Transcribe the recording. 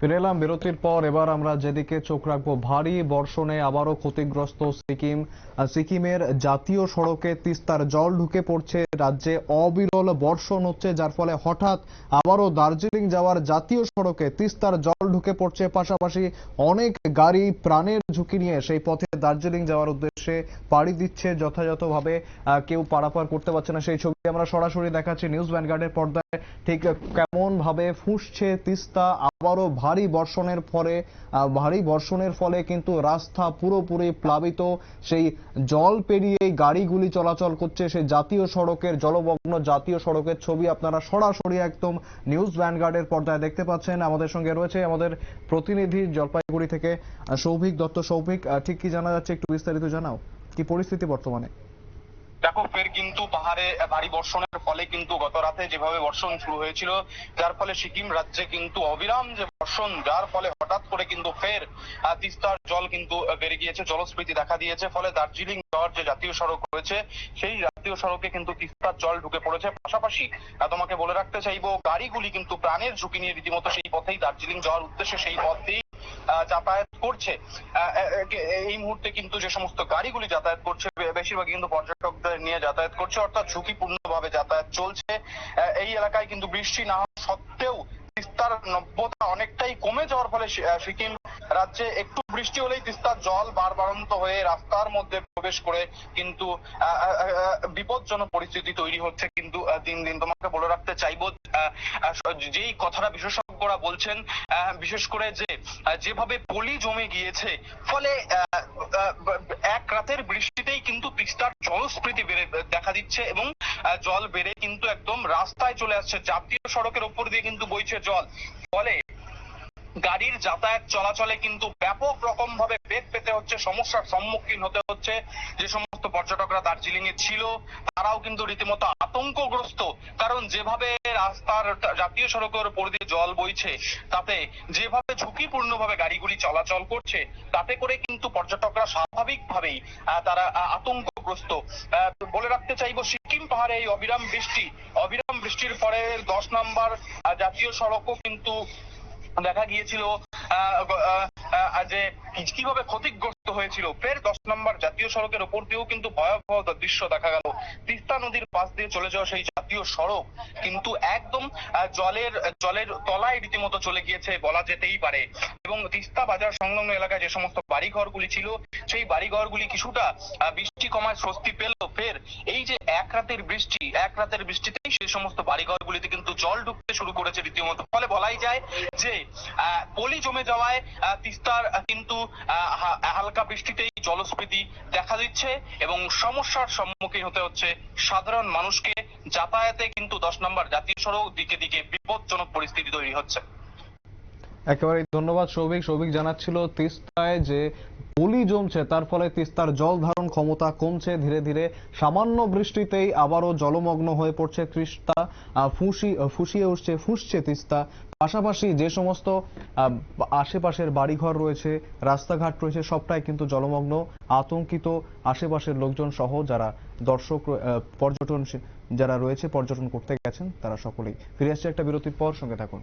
ফিরে এলাম বিরতির পর। এবার আমরা যেদিকে চোখ রাখবো, ভারী বর্ষণে আবারও ক্ষতিগ্রস্ত সিকিম। সিকিমের জাতীয় সড়কে তিস্তার জল ঢুকে পড়ছে। রাজ্যে অবিরল বর্ষণ হচ্ছে, যার ফলে হঠাৎ আবারও দার্জিলিং যাওয়ার জাতীয় সড়কে তিস্তার জল ঢুকে পড়ছে। পাশাপাশি অনেক গাড়ি প্রাণের ঝুঁকি নিয়ে সেই পথে দার্জিলিং যাওয়ার উদ্দেশ্যে পাড়ি দিচ্ছে। যথাযথভাবে কেউ পারাপার করতে পারছে না, সেই ছবি আমরা সরাসরি দেখাচ্ছি নিউজ ভ্যানগার্ডের পর্দায়। ঠিক কেমন ভাবে ফুঁসছে তিস্তা। আবারও ভারী বর্ষণের ফলে কিন্তু রাস্তা পুরোপুরি প্লাবিত। সেই জল পেরিয়ে গাড়িগুলি চলাচল করছে। সেই জাতীয় সড়কের জলমগ্ন জাতীয় সড়কের ছবি আপনারা সরাসরি একদম নিউজ ভ্যানগার্ডের পর্দায় দেখতে পাচ্ছেন। আমাদের সঙ্গে রয়েছে আমাদের প্রতিনিধি জলপাইগুড়ি থেকে সৌভিক দত্ত। সৌভিক, ঠিক কি জানা যাচ্ছে, একটু বিস্তারিত জানাও, কি পরিস্থিতি বর্তমানে? দেখো, ফের কিন্তু পাহাড়ে ভারী বর্ষণের ফলে কিন্তু গত রাতে যেভাবে বর্ষণ শুরু হয়েছিল, যার ফলে সিকিম রাজ্যে কিন্তু অবিরাম যে বর্ষণ, যার ফলে হঠাৎ করে কিন্তু ফের তিস্তার জল কিন্তু বেড়ে গিয়েছে, জলস্ফীতি দেখা দিয়েছে। ফলে দার্জিলিং যাওয়ার যে জাতীয় সড়ক রয়েছে, সেই জাতীয় সড়কে কিন্তু তিস্তার জল ঢুকে পড়েছে। পাশাপাশি তোমাকে বলে রাখতে চাইবো, গাড়িগুলি কিন্তু প্রাণের ঝুঁকি নিয়ে রীতিমতো সেই পথেই দার্জিলিং যাওয়ার উদ্দেশ্যে সেই পথ দিয়ে যাতায়াত করছে। এই মুহূর্তে কিন্তু যে সমস্ত গাড়িগুলি যাতায়াত করছে, বেশিরভাগ কিন্তু পর্যটকদের নিয়ে যাতায়াত করছে, অর্থাৎ ঝুঁকিপূর্ণ ভাবে যাতায়াত চলছে। এই এলাকায় কিন্তু বৃষ্টি না হওয়া সত্ত্বেও তিস্তার নব্যতা অনেকটাই কমে যাওয়ার ফলে সিকিম রাজ্যে একটু বৃষ্টি হলেই তিস্তার জল বাড়বাড়ন্ত হয়ে রাস্তার মধ্যে প্রবেশ করে কিন্তু বিপজ্জনক পরিস্থিতি তৈরি হচ্ছে। কিন্তু দিন দিন তোমাকে বলে রাখতে চাইবো, যেই কথাটা বিশেষজ্ঞরা বলছেন, বিশেষ করে যেভাবে পলি জমে গিয়েছে, ফলে এক রাতের বৃষ্টিতেই কিন্তু তিস্তার জলস্ফীতি বেড়ে দেখা দিচ্ছে এবং জল বেড়ে কিন্তু একদম রাস্তায় চলে আসছে। জাতীয় সড়কের উপর দিয়ে কিন্তু বইছে জল, ফলে গাড়ির যাতায়াত চলাচলে কিন্তু ব্যাপক রকম ভাবে বেগ পেতে হচ্ছে, সমস্যার সম্মুখীন হতে হচ্ছে। যে সমস্ত পর্যটকরা দার্জিলিং এ ছিল, তারাও কিন্তু রীতিমতো আতঙ্কগ্রস্ত। কারণ যেভাবে রাস্তার জাতীয় সড়কের উপর দিয়ে জল বইছে, তাতে যেভাবে ঝুঁকিপূর্ণ ভাবে গাড়িগুলি চলাচল করছে, তাতে করে কিন্তু পর্যটকরা স্বাভাবিকভাবেই তারা আতঙ্কগ্রস্ত। বলে রাখতে চাইবো, সিকিম পাহাড়ে এই অবিরাম বৃষ্টির পরে 10 নম্বর জাতীয় সড়কও কিন্তু দেখা গিয়েছিল যে কিভাবে ক্ষতিগ্রস্ত হয়েছিল। ফের 10 নম্বর জাতীয় সড়কের উপর দিয়েও কিন্তু ভয়াবহ দৃশ্য দেখা গেল। তিস্তা নদীর পাশ দিয়ে চলে যাওয়া সেই জাতীয় সড়ক কিন্তু একদম জলের তলায় রীতিমতো চলে গিয়েছে বলা যেতেই পারে। এবং তিস্তা বাজার সংলগ্ন এলাকায় যে সমস্ত বাড়িঘরগুলি ছিল, সেই বাড়িঘরগুলি কিছুটা বৃষ্টি কমায় স্বস্তি পেল। ফের এই যে এক রাতের বৃষ্টিতেই সেই সমস্ত বাড়িঘরগুলিতে কিন্তু জল ঢুকতে শুরু করেছে রীতিমতো। ফলে বলাই যায় যে পলি জমে যাওয়ায় তিস্তার কিন্তু হালকা বৃষ্টিতেই জলস্ফীতি দেখা দিচ্ছে এবং সমস্যার সম্মুখীন হতে হচ্ছে সাধারণ মানুষকে। যাতায়াতে কিন্তু 10 নম্বর জাতীয় সড়ক দিকে দিকে বিপজ্জনক পরিস্থিতি তৈরি হচ্ছে। একেবারে ধন্যবাদ সৌভিক। সৌভিক জানাচ্ছিল, তিস্তায় যে পলি জমছে, তার ফলে তিস্তার জল ধারণ ক্ষমতা কমছে ধীরে ধীরে। সামান্য বৃষ্টিতেই আবারও জলমগ্ন হয়ে পড়ছে তিস্তা, ফুঁসছে তিস্তা। পাশাপাশি যে সমস্ত আশেপাশের বাড়িঘর রয়েছে, রাস্তাঘাট রয়েছে, সবটাই কিন্তু জলমগ্ন। আতঙ্কিত আশেপাশের লোকজন সহ যারা দর্শক যারা রয়েছে, পর্যটন করতে গেছেন, তারা সকলেই। ফিরে আসছে একটা বিরতির পর, সঙ্গে থাকুন।